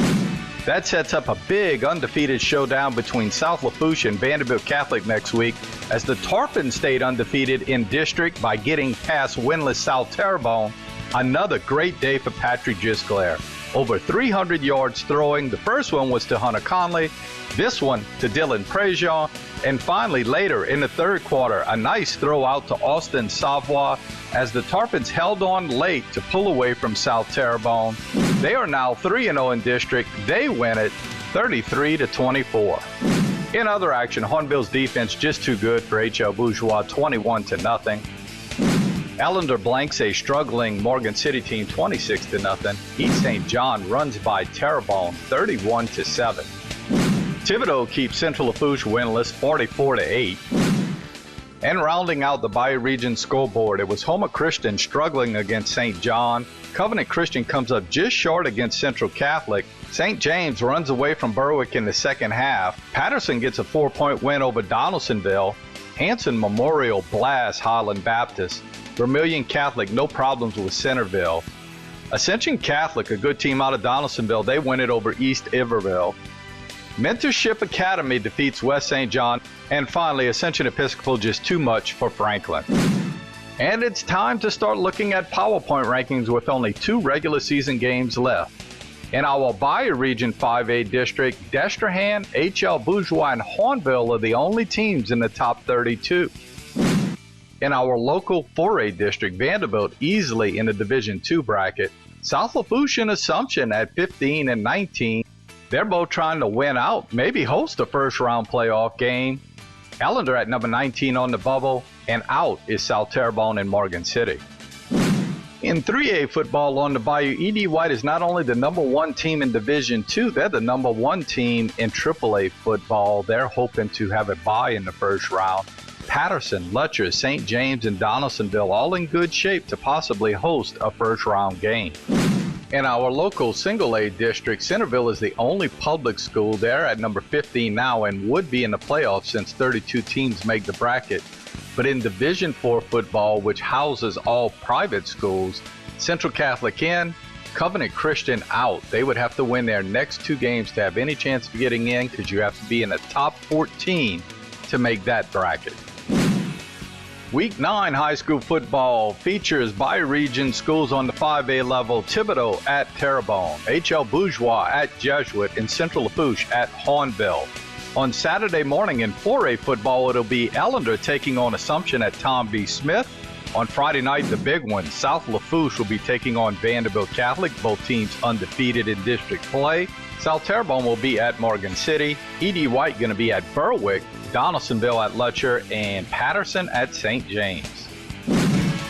That sets up a big undefeated showdown between South Lafourche and Vanderbilt Catholic next week as the Tarpon stayed undefeated in district by getting past winless South Terrebonne. Another great day for Patrick Gisclair. over 300 yards throwing. The first one was to Hunter Conley, this one to Dylan Prejean, and finally later in the third quarter, a nice throw out to Austin Savoy as the Tarpons held on late to pull away from South Terrebonne. They are now 3-0 in district. They win it 33-24. In other action, Hornbill's defense just too good for HL Bourgeois, 21-0. Ellender blanks a struggling Morgan City team 26-0. East St. John runs by Terrebonne 31-7. Thibodaux keeps Central Lafourche winless 44-8. And rounding out the Bayou Region scoreboard, it was Houma Christian struggling against St. John. Covenant Christian comes up just short against Central Catholic. St. James runs away from Berwick in the second half. Patterson gets a 4-point win over Donaldsonville. Hanson Memorial blasts Highland Baptist. Vermilion Catholic, no problems with Centerville. Ascension Catholic, a good team out of Donaldsonville, they win it over East Iberville. Mentorship Academy defeats West St. John. And finally, Ascension Episcopal just too much for Franklin. And it's time to start looking at PowerPoint rankings with only 2 regular season games left. In our Bayou Region 5A district, Destrehan, HL Bourgeois, and Hornville are the only teams in the top 32. In our local 4A district, Vanderbilt easily in the Division II bracket. South Lafourche and Assumption at 15 and 19. They're both trying to win out, maybe host a first-round playoff game. Ellender at number 19 on the bubble, and out is South Terrebonne and Morgan City. In 3A football on the Bayou, E.D. White is not only the number 1 team in Division II, they're the number 1 team in AAA football. They're hoping to have a bye in the first round. Patterson, Lutcher, St. James, and Donaldsonville all in good shape to possibly host a first-round game. In our local single-A district, Centerville is the only public school. They're at number 15 now and would be in the playoffs since 32 teams make the bracket. But in Division IV football, which houses all private schools, Central Catholic in, Covenant Christian out. They would have to win their next 2 games to have any chance of getting in because you have to be in the top 14 to make that bracket. Week 9 high school football features Bayou Region schools on the 5A level, Thibodaux at Terrebonne, HL Bourgeois at Jesuit, and Central Lafourche at Hornville. On Saturday morning in 4A football, it'll be Ellender taking on Assumption at Tom B. Smith. On Friday night, the big one, South Lafourche will be taking on Vanderbilt Catholic, both teams undefeated in district play. South Terrebonne will be at Morgan City, E.D. White going to be at Berwick, Donaldsonville at Lutcher, and Patterson at St. James.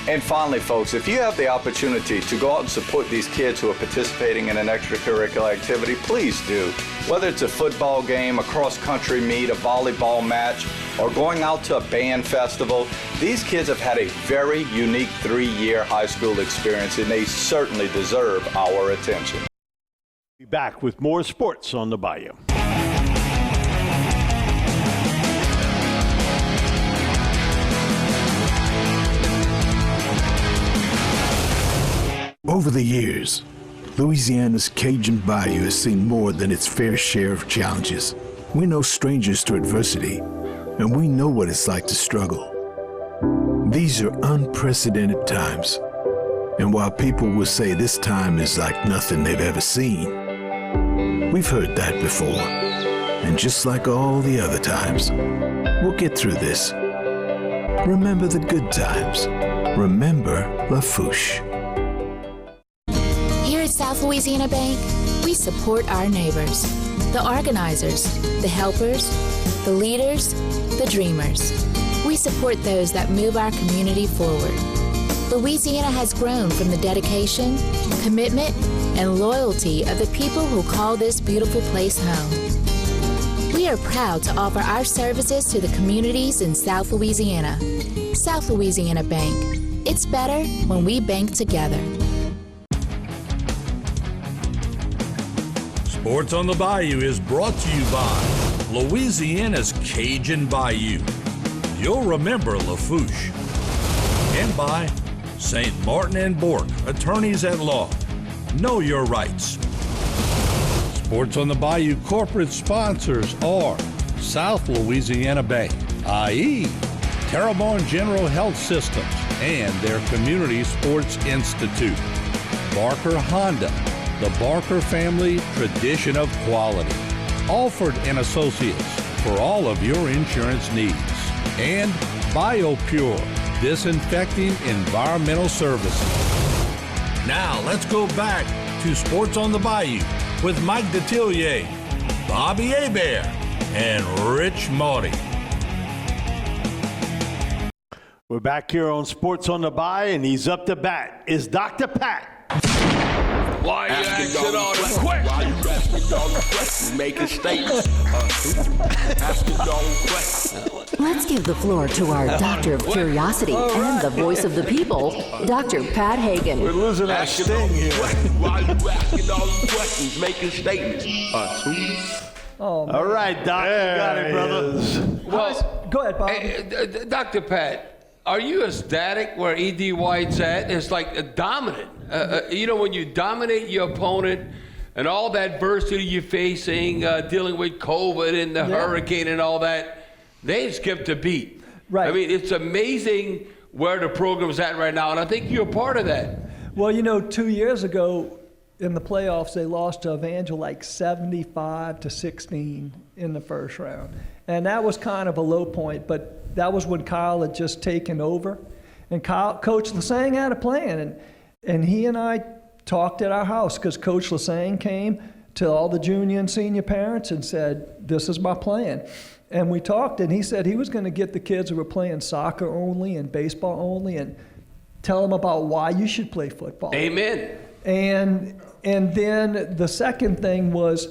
And finally, folks, if you have the opportunity to go out and support these kids who are participating in an extracurricular activity, please do. Whether it's a football game, a cross-country meet, a volleyball match, or going out to a band festival, these kids have had a very unique 3-year high school experience, and they certainly deserve our attention. Be back with more sports on the Bayou. Over the years, Louisiana's Cajun Bayou has seen more than its fair share of challenges. We're no strangers to adversity, and we know what it's like to struggle. These are unprecedented times, and while people will say this time is like nothing they've ever seen, we've heard that before. And just like all the other times, we'll get through this. Remember the good times. Remember Lafourche. Here at South Louisiana Bank, we support our neighbors, the organizers, the helpers, the leaders, the dreamers. We support those that move our community forward. Louisiana has grown from the dedication, commitment, and loyalty of the people who call this beautiful place home. We are proud to offer our services to the communities in South Louisiana. South Louisiana Bank. It's better when we bank together. Sports on the Bayou is brought to you by Louisiana's Cajun Bayou. You'll remember Lafourche. And by St. Martin and Bourke, attorneys at law. Know your rights. Sports on the Bayou corporate sponsors are South Louisiana Bank, i.e. Terrebonne General Health Systems and their Community Sports Institute, Barker Honda, the Barker family tradition of quality. Alford and Associates for all of your insurance needs. And BioPure, disinfecting environmental services. Now let's go back to Sports on the Bayou with Mike Detillier, Bobby Hebert, and Rich Maury. We're back here on Sports on the Bayou, and he's up to bat. It's Dr. Pat. Why you asking all the questions? Why you asking all the questions? Making statements. Asking all the questions. Let's give the floor to our Doctor of Curiosity and the voice of the people, Dr. Pat Hagan. We're losing our sting here. Why you asking all the questions? Making statements. All right, Doc, you got it, brother. Well, go ahead, Bob. Hey, Dr. Pat, are you ecstatic where E.D. White's at? It's like a dominant. When you dominate your opponent and all that adversity you're facing, dealing with COVID and the hurricane and all that, they skipped a beat. Right. I mean, it's amazing where the program's at right now, and I think you're a part of that. Well, 2 years ago in the playoffs, they lost to Evangel like 75-16 in the first round. And that was kind of a low point, but that was when Kyle had just taken over. And Coach Lasang had a plan, and he and I talked at our house because Coach Lasang came to all the junior and senior parents and said, this is my plan. And we talked, and he said he was going to get the kids who were playing soccer only and baseball only and tell them about why you should play football. Amen. And then the second thing was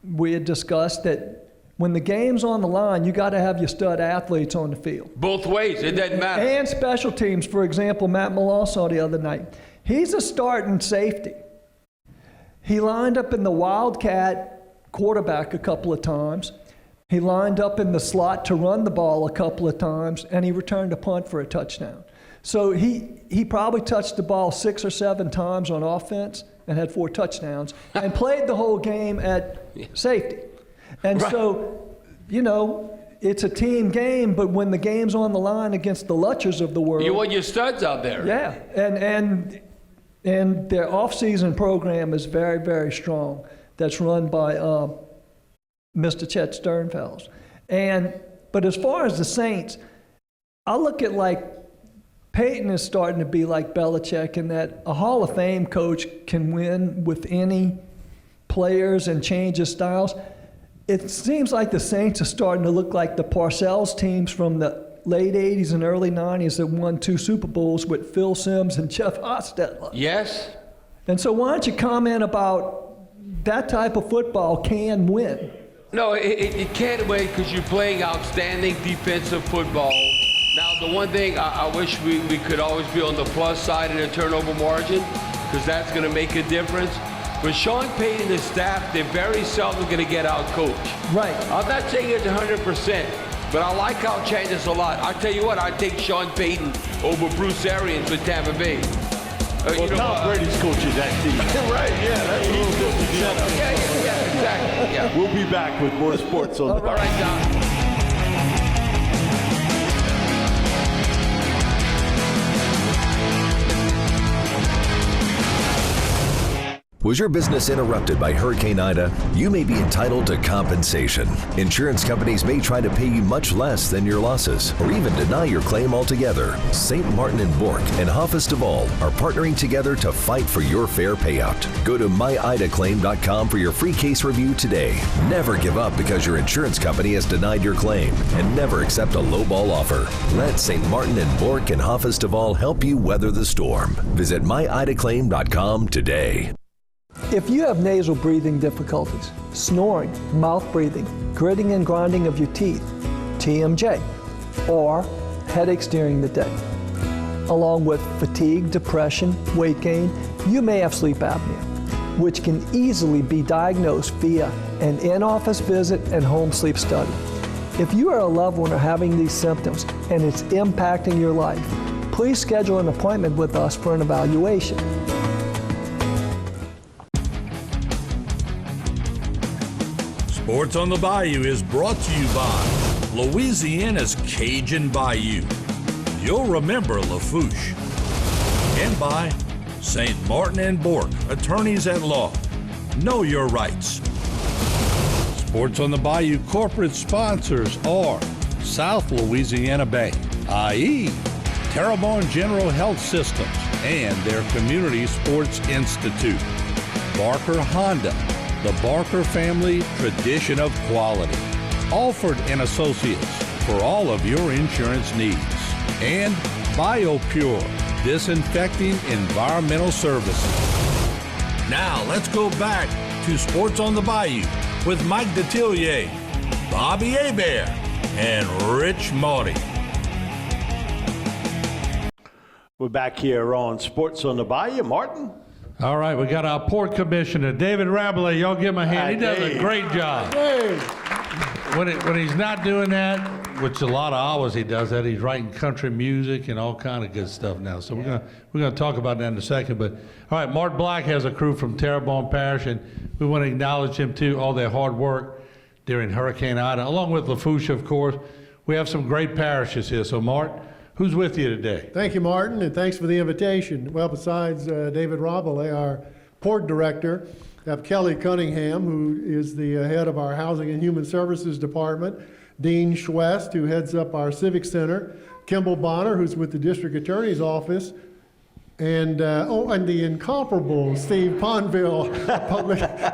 we had discussed that when the game's on the line, you got to have your stud athletes on the field. Both ways, it doesn't matter. And special teams. For example, Matt Malone saw the other night. He's a starting safety. He lined up in the Wildcat quarterback a couple of times. He lined up in the slot to run the ball a couple of times, and he returned a punt for a touchdown. So he probably touched the ball 6 or 7 times on offense and had 4 touchdowns and played the whole game at safety. And so, it's a team game, but when the game's on the line against the Lutchers of the world. You want your studs out there. Yeah, and their off-season program is very, very strong. That's run by Mr. Chet Sternfels. But as far as the Saints, I look at Peyton is starting to be like Belichick in that a Hall of Fame coach can win with any players and change his styles. It seems like the Saints are starting to look like the Parcells teams from the late 80s and early 90s that won 2 Super Bowls with Phil Simms and Jeff Hostetler. Yes. And so why don't you comment about that type of football can win? No, it can't win because you're playing outstanding defensive football. Now, the one thing I wish we could always be on the plus side in the turnover margin because that's going to make a difference. But Sean Payton and his staff, they're very seldom going to get out coached. Right. I'm not saying it's 100%, but I like how it changes a lot. I tell you what, I take Sean Payton over Bruce Arians with Tampa Bay. Tom Brady's coaching that team. Right, yeah, that's a little different. Yeah, exactly. Yeah. We'll be back with more sports on the All right, Don. Was your business interrupted by Hurricane Ida? You may be entitled to compensation. Insurance companies may try to pay you much less than your losses or even deny your claim altogether. St. Martin and Bork and Hoffest Duval are partnering together to fight for your fair payout. Go to myidaclaim.com for your free case review today. Never give up because your insurance company has denied your claim and never accept a lowball offer. Let St. Martin and Bork and Hoffest Duval help you weather the storm. Visit myidaclaim.com today. If you have nasal breathing difficulties, snoring, mouth breathing, gritting and grinding of your teeth, TMJ, or headaches during the day, along with fatigue, depression, weight gain, you may have sleep apnea, which can easily be diagnosed via an in-office visit and home sleep study. If you or a loved one are having these symptoms and it's impacting your life, please schedule an appointment with us for an evaluation. Sports on the Bayou is brought to you by Louisiana's Cajun Bayou. You'll remember Lafourche. And by St. Martin and Bork, attorneys at law. Know your rights. Sports on the Bayou corporate sponsors are South Louisiana Bank, i.e., Terrebonne General Health Systems and their Community Sports Institute. Barker Honda, the Barker family tradition of quality. Alford and Associates for all of your insurance needs. And BioPure, disinfecting environmental services. Now let's go back to Sports on the Bayou with Mike Detillier, Bobby Hebert, and Rich Maury. We're back here on Sports on the Bayou. Martin? All right, we got our port commissioner, David Rabelais. Y'all give him a hand. He does a great job. When he's not doing that, which a lot of hours he does that, he's writing country music and all kind of good stuff now. So we're gonna talk about that in a second. But all right, Mart Black has a crew from Terrebonne Parish, and we want to acknowledge him too, all their hard work during Hurricane Ida, along with Lafourche, of course. We have some great parishes here. So Mart, who's with you today? Thank you, Martin, and thanks for the invitation. Well, besides David Rabelais, our port director, we have Kelly Cunningham, who is the head of our Housing and Human Services Department, Dean Schwest, who heads up our Civic Center, Kimball Bonner, who's with the District Attorney's Office, and the incomparable Steve Ponville,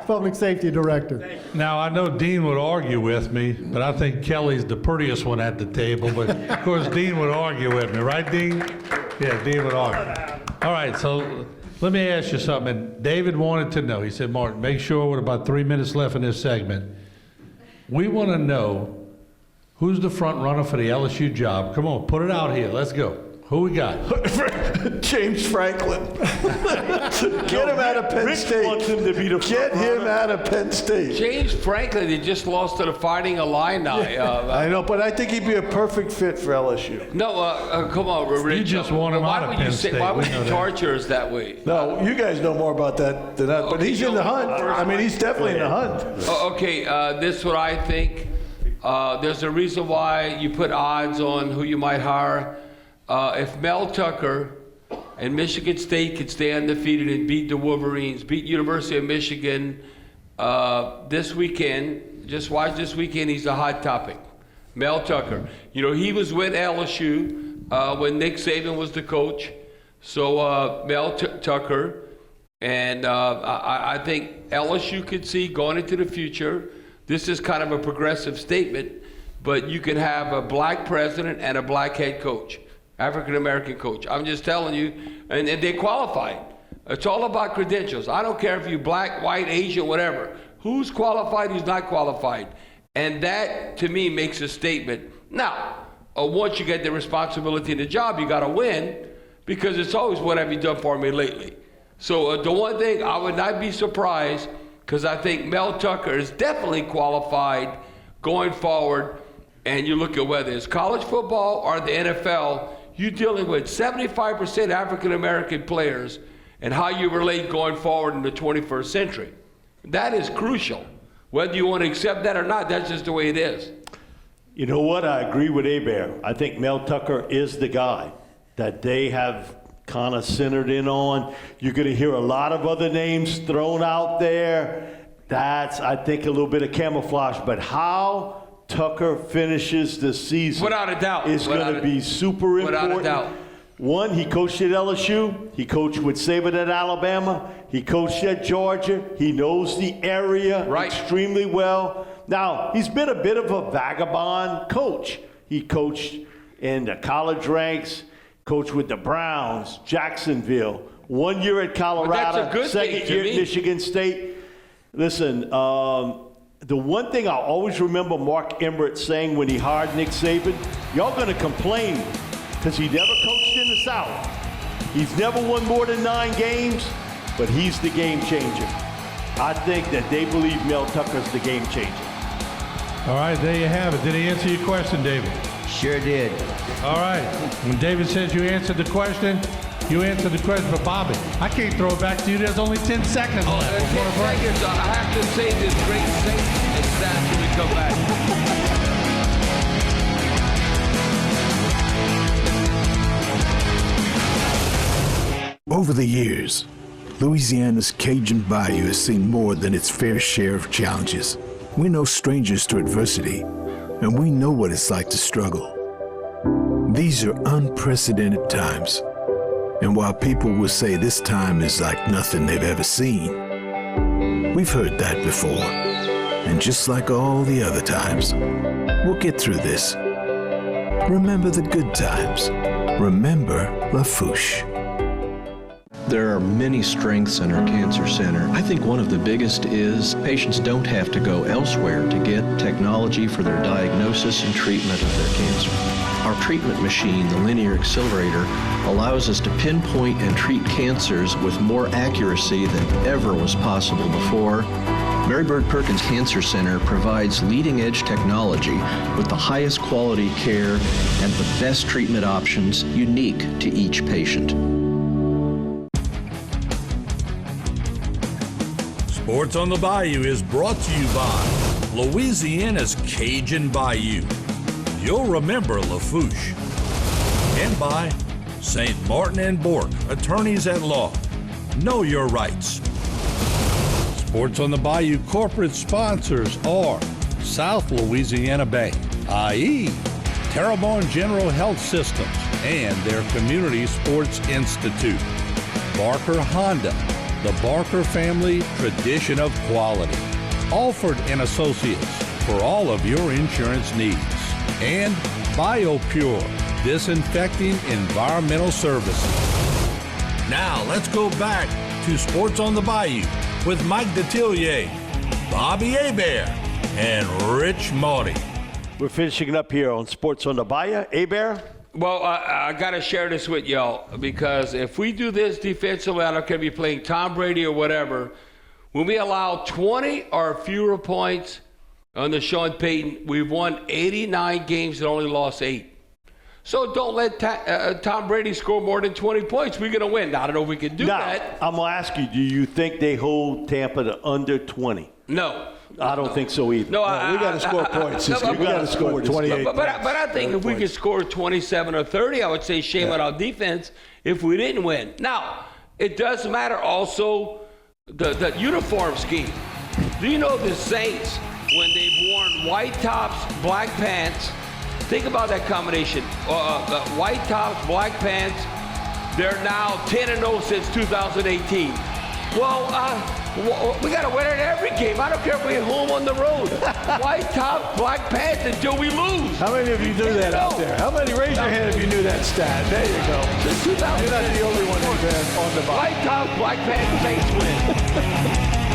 Public Safety Director. Now, I know Dean would argue with me, but I think Kelly's the prettiest one at the table. But, of course, Dean would argue with me. Right, Dean? Yeah, Dean would argue. All right, so let me ask you something. David wanted to know. He said, Martin, make sure with about 3 minutes left in this segment, we want to know who's the front runner for the LSU job. Come on, put it out here. Let's go. Who we got? James Franklin. Get him out of Penn State. Wants him to be the Get him out of Penn State. James Franklin, he just lost to the Fighting Illini. I know, but I think he'd be a perfect fit for LSU. No, come on, Rich. You just want him out of Penn State. Why would you torture us that way? No, you guys know more about that than that, but he's in the hunt. I mean, he's definitely in the hunt. Okay, this is what I think. There's a reason why you put odds on who you might hire. If Mel Tucker and Michigan State could stay undefeated and beat the Wolverines, beat University of Michigan this weekend, just watch this weekend, he's a hot topic. Mel Tucker. You know, he was with LSU when Nick Saban was the coach. So Mel Tucker, and I think LSU could see going into the future, this is kind of a progressive statement, but you could have a black president and a black head coach. African-American coach. I'm just telling you, and they qualified. It's all about credentials. I don't care if you're black, white, Asian, whatever. Who's qualified, who's not qualified. And that, to me, makes a statement. Now, once you get the responsibility in the job, you got to win, because it's always, what have you done for me lately? So the one thing, I would not be surprised, because I think Mel Tucker is definitely qualified going forward. And you look at whether it's college football or the NFL, you're dealing with 75% African-American players and how you relate going forward in the 21st century. That is crucial. Whether you want to accept that or not, that's just the way it is. You know what? I agree with Hebert. I think Mel Tucker is the guy that they have kind of centered in on. You're going to hear a lot of other names thrown out there. That's, I think, a little bit of camouflage. But how Tucker finishes the season, without a doubt, is going to be super important. Without a doubt. One, he coached at LSU. He coached with Saban at Alabama. He coached at Georgia. He knows the area extremely well. Now, he's been a bit of a vagabond coach. He coached in the college ranks, coached with the Browns, Jacksonville, 1 year at Colorado, second year at Michigan State. Listen, the one thing I always remember Mark Emmert saying when he hired Nick Saban, y'all going to complain because he never coached in the South. He's never won more than 9 games, but he's the game changer. I think that they believe Mel Tucker's the game changer. All right, there you have it. Did he answer your question, David? Sure did. All right. When David says you answered the question, you answered the question for Bobby. I can't throw it back to you. There's only 10 seconds left. 10 seconds. I have to say this great thing and stats when we come back. Over the years, Louisiana's Cajun Bayou has seen more than its fair share of challenges. We're no strangers to adversity, and we know what it's like to struggle. These are unprecedented times, and while people will say this time is like nothing they've ever seen, we've heard that before. And just like all the other times, we'll get through this. Remember the good times. Remember Lafouche. There are many strengths in our cancer center. I think one of the biggest is patients don't have to go elsewhere to get technology for their diagnosis and treatment of their cancer. Our treatment machine, the linear accelerator, allows us to pinpoint and treat cancers with more accuracy than ever was possible before. Mary Bird Perkins Cancer Center provides leading-edge technology with the highest quality care and the best treatment options unique to each patient. Sports on the Bayou is brought to you by Louisiana's Cajun Bayou. You'll remember Lafouche. And by St. Martin and Bourke, attorneys at law. Know your rights. Sports on the Bayou corporate sponsors are South Louisiana Bank, i.e. Terrebonne General Health Systems and their Community Sports Institute. Barker Honda, the Barker family tradition of quality. Alford and Associates for all of your insurance needs. And BioPure, disinfecting environmental services. Now let's go back to Sports on the Bayou with Mike Detillier, Bobby Hebert, and Rich Maury. We're finishing it up here on Sports on the Bayou. Hebert? Well, I got to share this with y'all because if we do this defensively, I don't care if you're playing Tom Brady or whatever, when we allow 20 or fewer points on the Sean Payton, we've won 89 games and only lost 8. So don't let Tom Brady score more than 20 points. We're going to win. Now, I don't know if we can do that. I'm going to ask you, do you think they hold Tampa to under 20? No. I don't think so either. No, we got to score points. We got to score 28. But I think if we could score 27 or 30, I would say shame on our defense if we didn't win. Now, it does matter also the uniform scheme. Do you know the Saints, when they've worn white tops, black pants, think about that combination. White tops, black pants, they're now 10-0 since 2018. Well, we got to win it every game. I don't care if we're home on the road. White top, black pants until we lose. How many of you knew that out there? How many? Raise your hand if you knew that stat. There you go. You're not the only one who's on the ball. White top, black pants, Saints win.